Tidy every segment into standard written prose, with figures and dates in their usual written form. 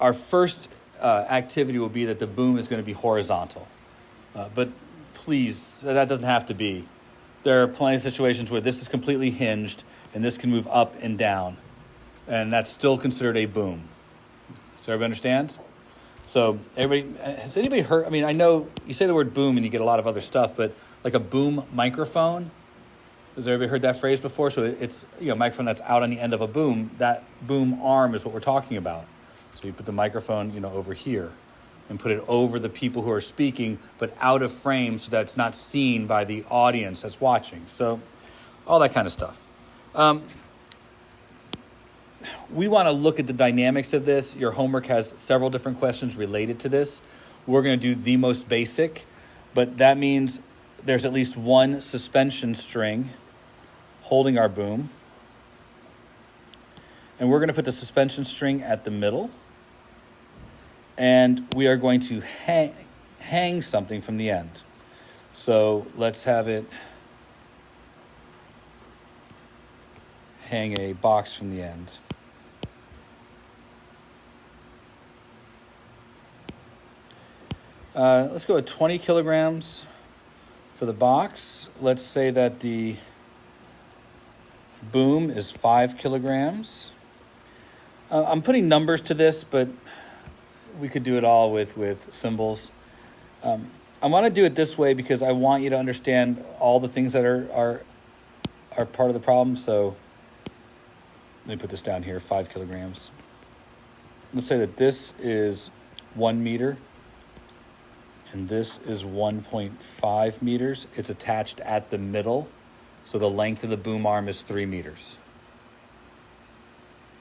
our first activity will be that the boom is going to be horizontal. But please, that doesn't have to be. There are plenty of situations where this is completely hinged and this can move up and down. And that's still considered a boom. Does everybody understand? So has anybody heard, I mean, I know you say the word boom and you get a lot of other stuff, but like a boom microphone, has everybody heard that phrase before? So it's, a microphone that's out on the end of a boom. That boom arm is what we're talking about. So you put the microphone, over here and put it over the people who are speaking, but out of frame so that it's not seen by the audience that's watching. So all that kind of stuff. We want to look at the dynamics of this. Your homework has several different questions related to this. We're going to do the most basic, but that means there's at least one suspension string holding our boom. And we're going to put the suspension string at the middle. And we are going to hang something from the end. So let's have it hang a box from the end. Let's go with 20 kilograms for the box. Let's say that the boom is 5 kilograms. I'm putting numbers to this, but we could do it all with symbols. I want to do it this way because I want you to understand all the things that are part of the problem. So let me put this down here, 5 kilograms. Let's say that this is 1 meter. And this is 1.5 meters. It's attached at the middle. So the length of the boom arm is 3 meters.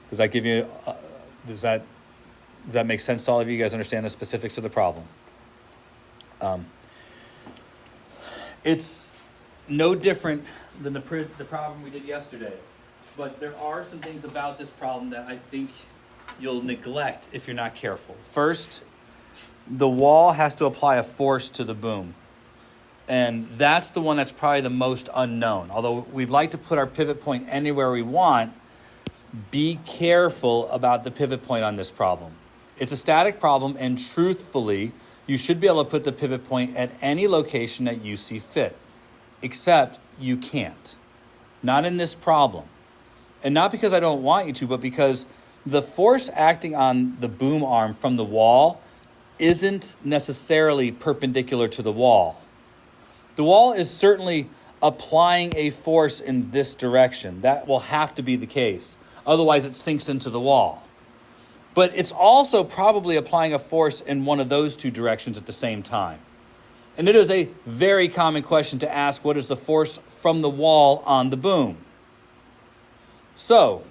Does that give you, does that make sense to all of you? You guys understand the specifics of the problem? It's no different than the problem we did yesterday. But there are some things about this problem that I think you'll neglect if you're not careful. First, the wall has to apply a force to the boom. And that's the one that's probably the most unknown. Although we'd like to put our pivot point anywhere we want, be careful about the pivot point on this problem. It's a static problem, and truthfully, you should be able to put the pivot point at any location that you see fit. Except you can't. Not in this problem. And not because I don't want you to, but because the force acting on the boom arm from the wall isn't necessarily perpendicular to the wall. The wall is certainly applying a force in this direction. That will have to be the case. Otherwise, it sinks into the wall. But it's also probably applying a force in one of those two directions at the same time. And it is a very common question to ask, what is the force from the wall on the boom? So,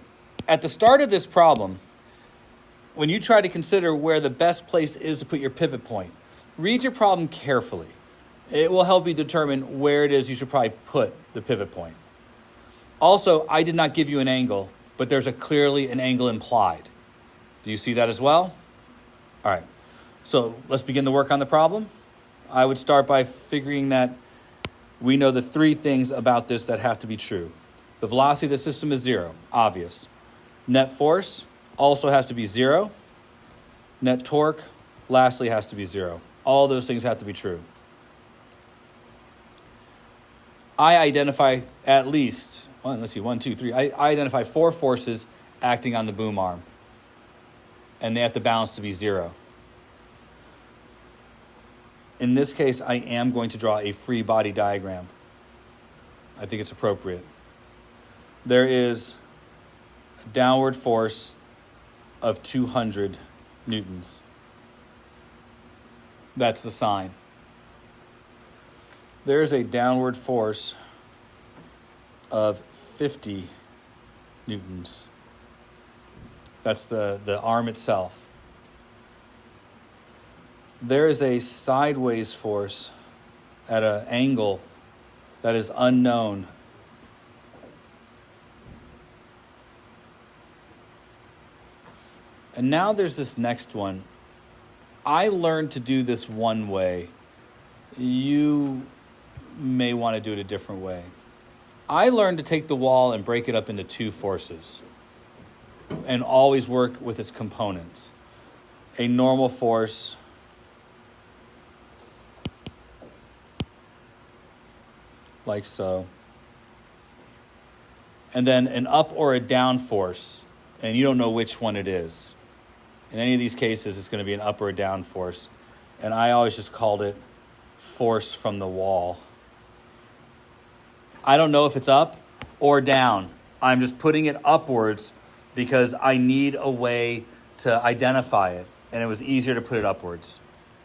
at the start of this problem, when you try to consider where the best place is to put your pivot point, read your problem carefully. It will help you determine where it is you should probably put the pivot point. Also, I did not give you an angle, but there's clearly an angle implied. Do you see that as well? All right, so let's begin the work on the problem. I would start by figuring that we know the 3 things about this that have to be true. The velocity of the system is 0, obvious. Net force also has to be 0. Net torque, lastly, has to be 0. All those things have to be true. I identify at least, 1, 2, 3. I identify 4 forces acting on the boom arm. And they have to balance to be 0. In this case, I am going to draw a free body diagram. I think it's appropriate. There is a downward force of 200 newtons. That's the sign. There is a downward force of 50 newtons. That's the arm itself. There is a sideways force at an angle that is unknown. And now there's this next one. I learned to do this one way. You may want to do it a different way. I learned to take the wall and break it up into 2 forces and always work with its components. a normal force like so, and then an up or a down force, and you don't know which one it is. In any of these cases, it's going to be an up or a down force, and I always just called it force from the wall. I don't know if it's up or down. I'm just putting it upwards because I need a way to identify it, and it was easier to put it upwards.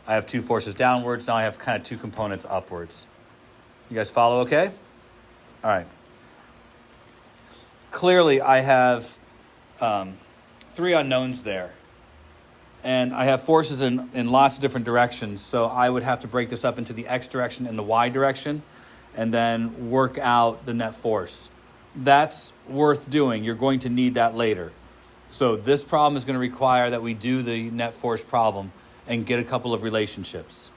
I have two forces downwards. Now I have kind of two components upwards. You guys follow okay? All right. Clearly, I have three unknowns there. And I have forces in lots of different directions, so I would have to break this up into the x direction and the y direction, and then work out the net force. That's worth doing. You're going to need that later. So this problem is going to require that we do the net force problem and get a couple of relationships.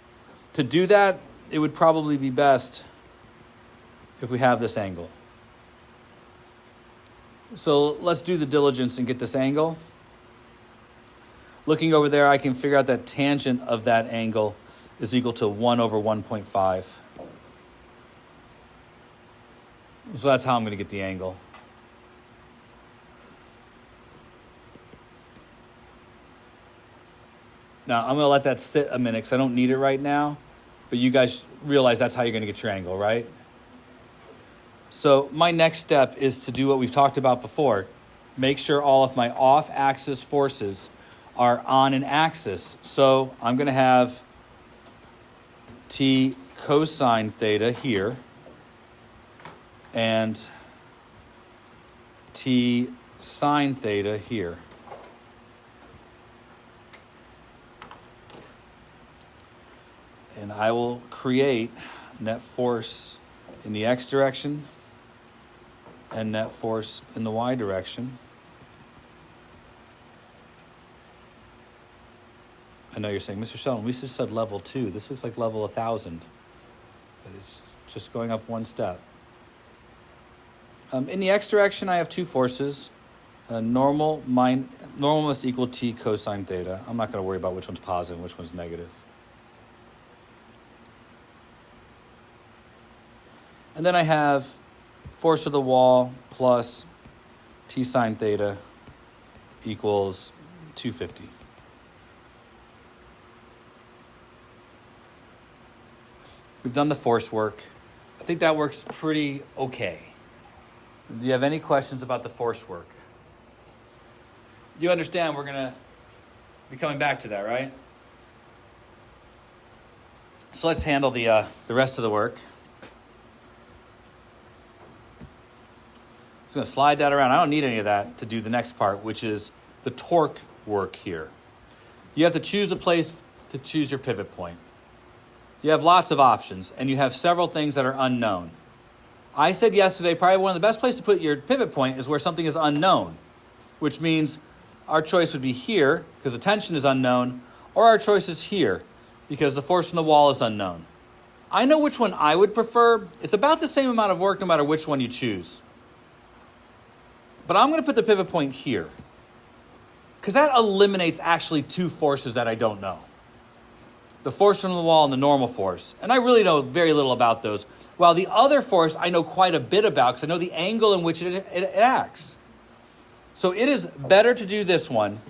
To do that, it would probably be best if we have this angle. So let's do the diligence and get this angle. Looking over there, I can figure out that tangent of that angle is equal to 1 over 1.5. So that's how I'm going to get the angle. Now, I'm going to let that sit a minute because I don't need it right now. But you guys realize that's how you're going to get your angle, right? So my next step is to do what we've talked about before. Make sure all of my off-axis forces are on an axis. So I'm going to have t cosine theta here and t sine theta here. And I will create net force in the x direction and net force in the y direction. I know you're saying, Mr. Sheldon, we just said level 2. This looks like level 1,000. It's just going up one step. In the x direction, I have two forces. Normal must equal t cosine theta. I'm not going to worry about which one's positive and which one's negative. And then I have force of the wall plus t sine theta equals 250. We've done the force work. I think that works pretty okay. Do you have any questions about the force work? You understand we're going to be coming back to that, right? So let's handle the rest of the work. I'm just going to slide that around. I don't need any of that to do the next part, which is the torque work here. You have to choose a place to choose your pivot point. You have lots of options, and you have several things that are unknown. I said yesterday, probably one of the best places to put your pivot point is where something is unknown, which means our choice would be here, because the tension is unknown, or our choice is here, because the force from the wall is unknown. I know which one I would prefer. It's about the same amount of work no matter which one you choose. But I'm going to put the pivot point here, because that eliminates actually two forces that I don't know. The force from the wall and the normal force. And I really know very little about those. While the other force I know quite a bit about because I know the angle in which it acts. So it is better to do this one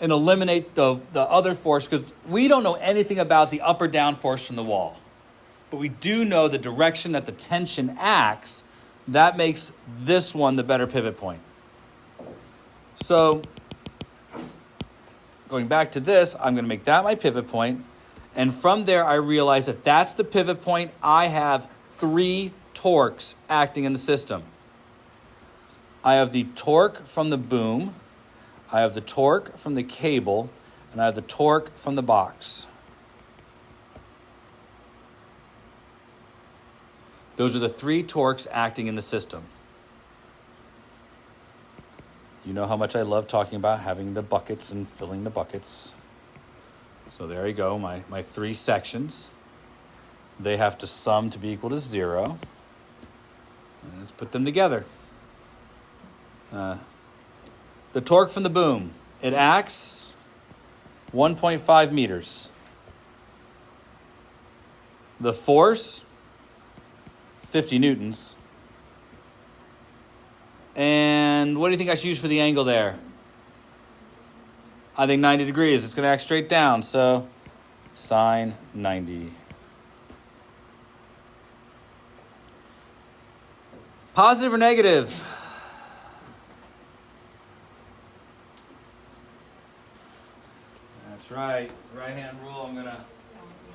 and eliminate the other force because we don't know anything about the up or down force from the wall. But we do know the direction that the tension acts. That makes this one the better pivot point. So going back to this, I'm going to make that my pivot point. And from there, I realize if that's the pivot point, I have three torques acting in the system. I have the torque from the boom, I have the torque from the cable, and I have the torque from the box. Those are the three torques acting in the system. You know how much I love talking about having the buckets and filling the buckets. So there you go, my three sections. They have to sum to be equal to 0. And let's put them together. The torque from the boom. It acts 1.5 meters. The force, 50 newtons. And what do you think I should use for the angle there? I think 90 degrees. It's going to act straight down, so sine 90. Positive or negative? That's right. Right-hand rule, I'm going to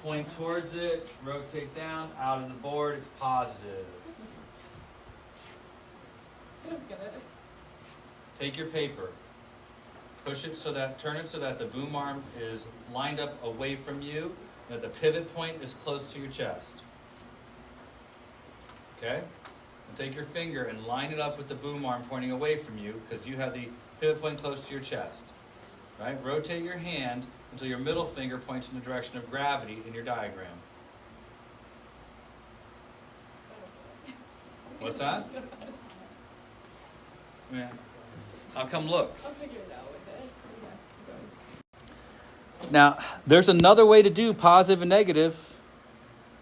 point towards it, rotate down, out of the board, it's positive. I don't get it. Take your paper, push it turn it so that the boom arm is lined up away from you, and that the pivot point is close to your chest. Okay? And take your finger and line it up with the boom arm pointing away from you, because you have the pivot point close to your chest. Right? Rotate your hand until your middle finger points in the direction of gravity in your diagram. What's that? Yeah. I'll come look. I'll figure it out with it. Okay. Now, there's another way to do positive and negative.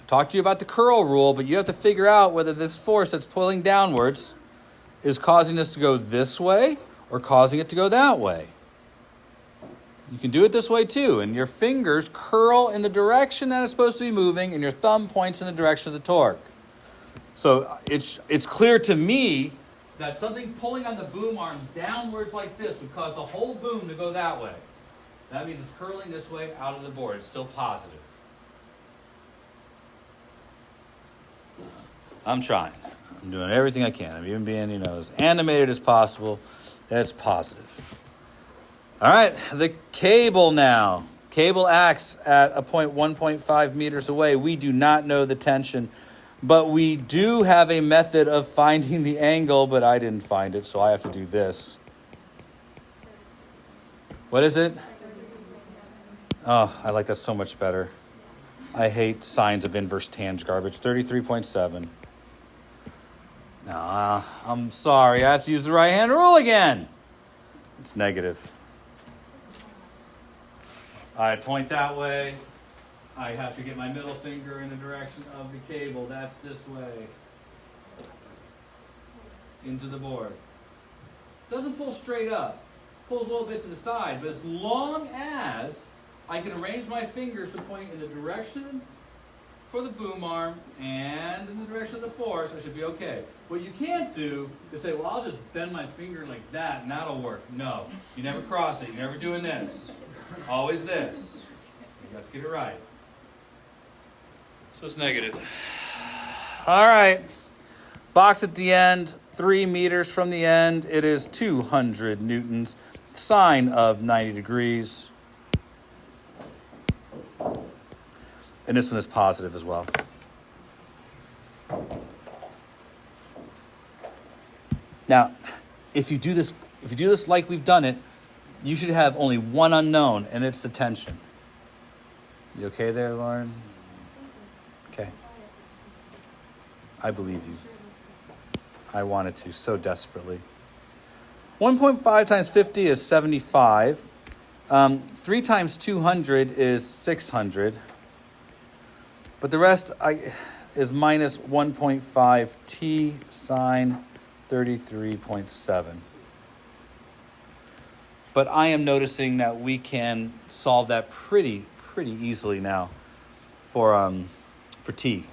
I talked to you about the curl rule, but you have to figure out whether this force that's pulling downwards is causing this to go this way or causing it to go that way. You can do it this way too, and your fingers curl in the direction that it's supposed to be moving, and your thumb points in the direction of the torque. So it's clear to me that something pulling on the boom arm downwards like this would cause the whole boom to go that way. That means it's curling this way out of the board. It's still positive. I'm trying. I'm doing everything I can. I'm even being, as animated as possible. It's positive. All right, the cable now. Cable acts at a point 1.5 meters away. We do not know the tension, but we do have a method of finding the angle, but I didn't find it, so I have to do this. What is it? Oh, I like that so much better. I hate signs of inverse tangent garbage. 33.7. No, I'm sorry. I have to use the right-hand rule again. It's negative. I point that way. I have to get my middle finger in the direction of the cable. That's this way. Into the board. Doesn't pull straight up. Pulls a little bit to the side. But as long as I can arrange my fingers to point in the direction for the boom arm and in the direction of the force, I should be okay. What you can't do is say, well, I'll just bend my finger like that and that'll work. No. You never cross it. You're never doing this. Always this. You have to get it right. So it's negative. All right. Box at the end, 3 meters from the end. It is 200 newtons. Sine of 90 degrees. And this one is positive as well. Now, if you do this like we've done it, you should have only one unknown, and it's the tension. You okay there, Lauren? Okay. I believe you. I wanted to so desperately. 1.5 times 50 is 75. 3 times 200 is 600. But the rest is minus 1.5 t sine 33.7. But I am noticing that we can solve that pretty easily now for t.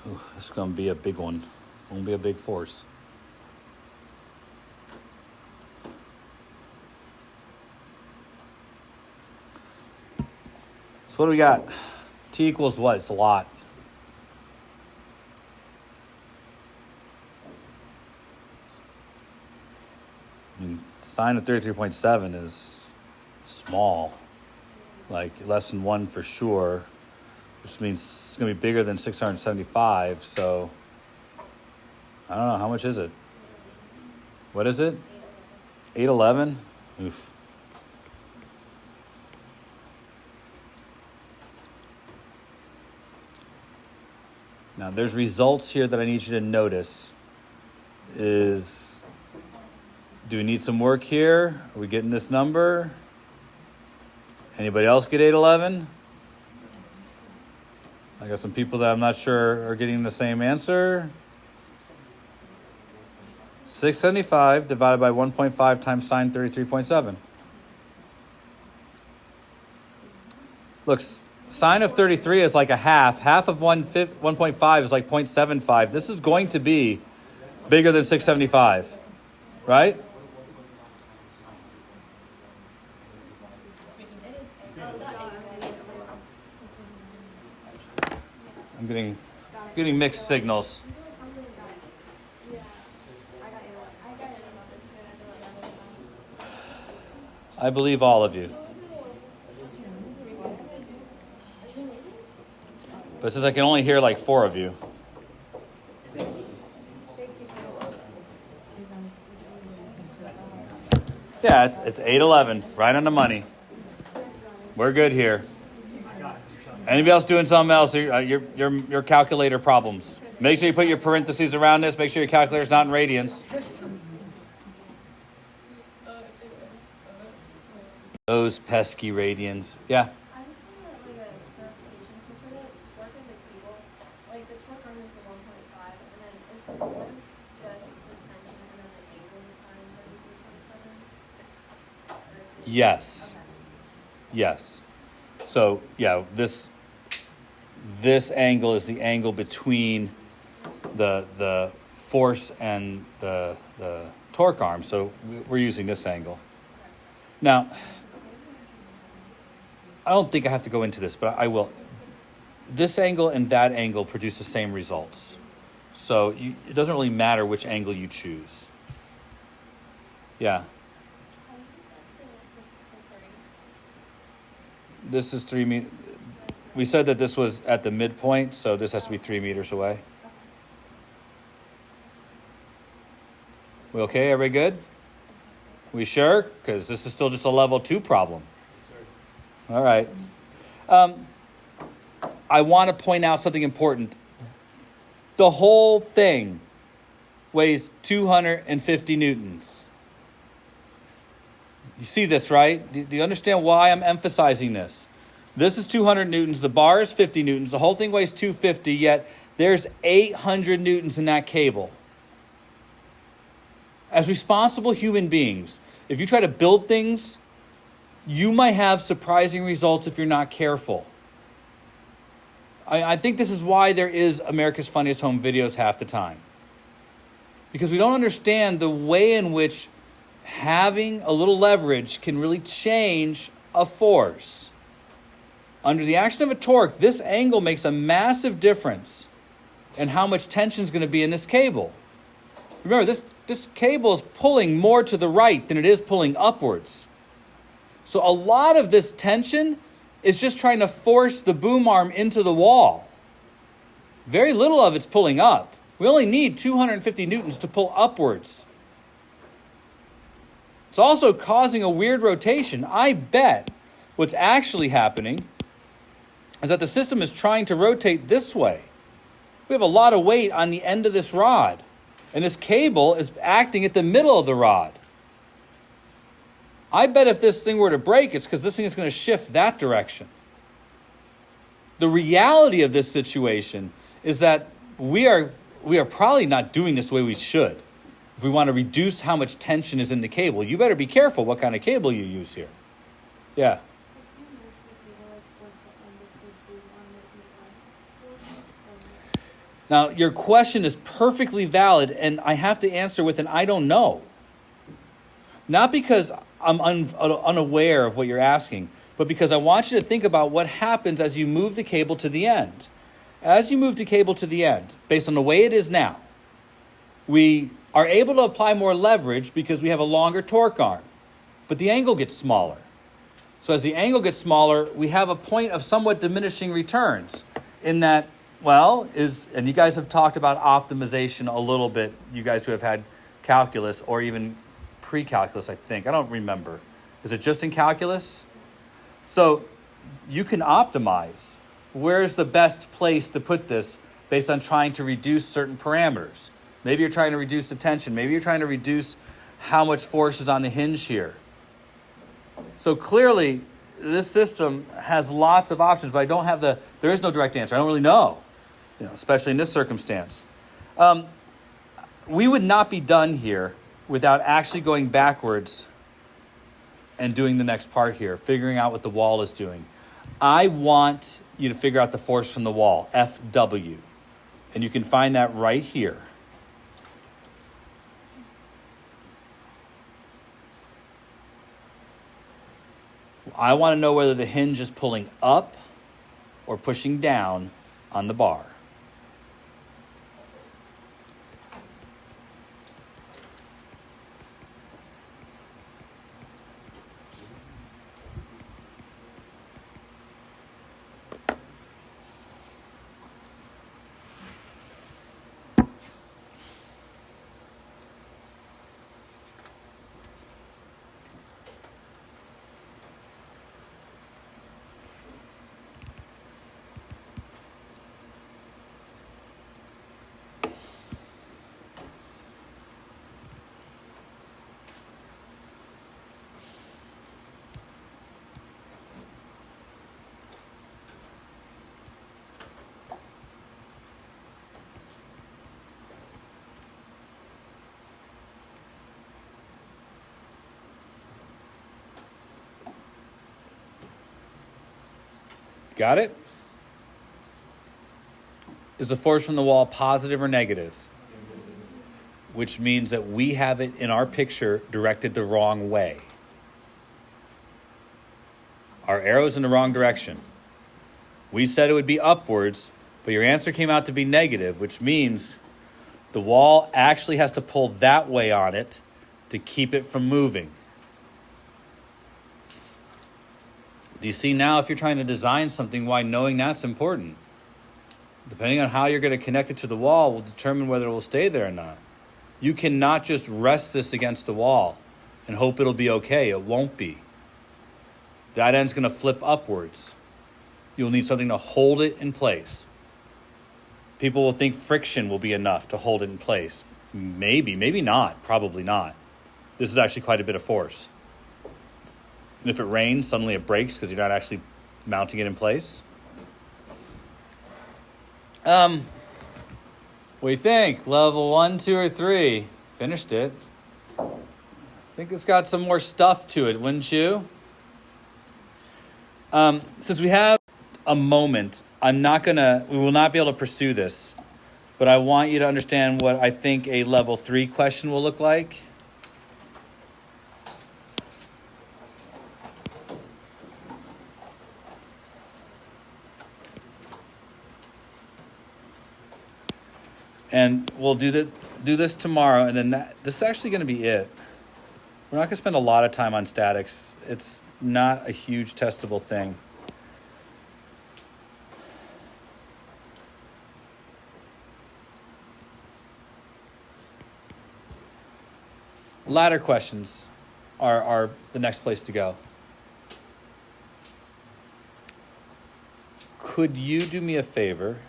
Ooh, this is going to be a big one. Going to be a big force. So what do we got? T equals what? It's a lot. I mean, sine of 33.7 is small. Like less than 1 for sure. Which means it's going to be bigger than 675, so I don't know. How much is it? What is it? 811? Oof. Now, there's results here that I need you to notice. Do we need some work here? Are we getting this number? Anybody else get 811? I got some people that I'm not sure are getting the same answer. 675 divided by 1.5 times sine 33.7. Look, sine of 33 is like a half. Half of 1.5 is like 0.75. This is going to be bigger than 675, right? I'm getting mixed signals. I believe all of you. But since I can only hear like 4 of you. Yeah, it's 811, right on the money. We're good here. Anybody else doing something else? Your calculator problems. Make sure you put your parentheses around this. Make sure your calculator's not in radians. Those pesky radians. Yeah. I just want like a clarification. So for the torque of the cable, like the torque arm is the 1.5, and then is the force just the tension, and then the angle is sine 33.7? Yes. Okay. Yes. So yeah, this angle is the angle between the force and the torque arm. So we're using this angle. Now, I don't think I have to go into this, but I will. This angle and that angle produce the same results. So it doesn't really matter which angle you choose. Yeah. This is 3 meters. We said that this was at the midpoint, so this has to be 3 meters away. We okay? Everybody good? We sure? Because this is still just a level 2 problem. All right. I want to point out something important. The whole thing weighs 250 newtons. You see this, right? Do you understand why I'm emphasizing this? This is 200 newtons. The bar is 50 newtons. The whole thing weighs 250, yet there's 800 newtons in that cable. As responsible human beings, if you try to build things, you might have surprising results if you're not careful. I think this is why there is America's Funniest Home Videos half the time. Because we don't understand the way in which having a little leverage can really change a force. Under the action of a torque, this angle makes a massive difference in how much tension is going to be in this cable. Remember, this cable is pulling more to the right than it is pulling upwards. So a lot of this tension is just trying to force the boom arm into the wall. Very little of it's pulling up. We only need 250 newtons to pull upwards. It's also causing a weird rotation. I bet what's actually happening is that the system is trying to rotate this way. We have a lot of weight on the end of this rod, and this cable is acting at the middle of the rod. I bet if this thing were to break, it's because this thing is going to shift that direction. The reality of this situation is that we are probably not doing this the way we should. If we want to reduce how much tension is in the cable, you better be careful what kind of cable you use here. Yeah. Now, your question is perfectly valid, and I have to answer with an I don't know. Not because I'm unaware of what you're asking, but because I want you to think about what happens as you move the cable to the end. As you move the cable to the end, based on the way it is now, we are able to apply more leverage because we have a longer torque arm, but the angle gets smaller. So as the angle gets smaller, we have a point of somewhat diminishing returns in that, and you guys have talked about optimization a little bit, you guys who have had calculus or even pre-calculus, I think. I don't remember. Is it just in calculus? So you can optimize. Where's the best place to put this based on trying to reduce certain parameters? Maybe you're trying to reduce the tension. Maybe you're trying to reduce how much force is on the hinge here. So clearly, this system has lots of options, but I don't have there is no direct answer. I don't really know, especially in this circumstance. We would not be done here without actually going backwards and doing the next part here, figuring out what the wall is doing. I want you to figure out the force from the wall, FW. And you can find that right here. I want to know whether the hinge is pulling up or pushing down on the bar. Got it? Is the force from the wall positive or negative? Which means that we have it in our picture directed the wrong way. Our arrow's in the wrong direction. We said it would be upwards, but your answer came out to be negative, which means the wall actually has to pull that way on it to keep it from moving. Do you see now, if you're trying to design something, why knowing that's important? Depending on how you're going to connect it to the wall will determine whether it will stay there or not. You cannot just rest this against the wall and hope it'll be okay. It won't be. That end's going to flip upwards. You'll need something to hold it in place. People will think friction will be enough to hold it in place. Maybe, maybe not, probably not. This is actually quite a bit of force. And if it rains, suddenly it breaks because you're not actually mounting it in place. What do you think? Level 1, 2, or 3? Finished it. I think it's got some more stuff to it, wouldn't you? Since we have a moment, we will not be able to pursue this, but I want you to understand what I think a level 3 question will look like. And we'll do this tomorrow, and then this is actually going to be it. We're not going to spend a lot of time on statics. It's not a huge testable thing. Ladder questions are the next place to go. Could you do me a favor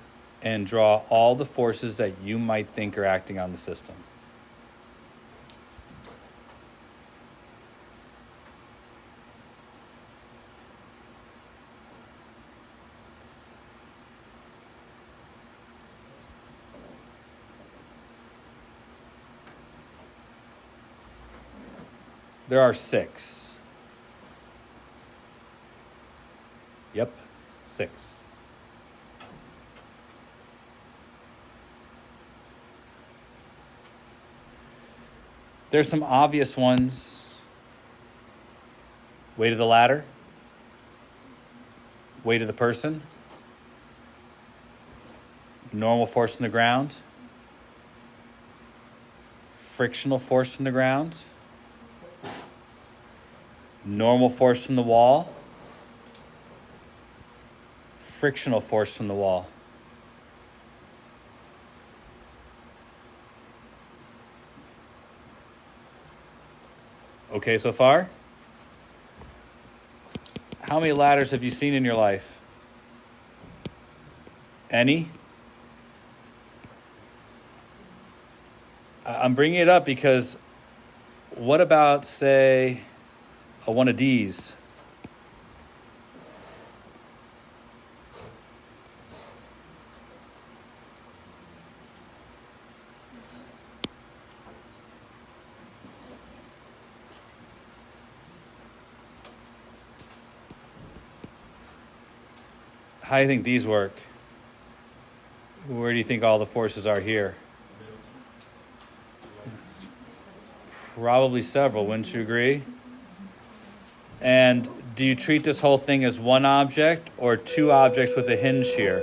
and draw all the forces that you might think are acting on the system? There are 6. Yep, 6. There's some obvious ones. Weight of the ladder. Weight of the person. Normal force from the ground. Frictional force from the ground. Normal force from the wall. Frictional force from the wall. Okay so far? How many ladders have you seen in your life? Any? I'm bringing it up because what about, say, one of these? How do you think these work? Where do you think all the forces are here? Probably several, wouldn't you agree? And do you treat this whole thing as one object or two objects with a hinge here?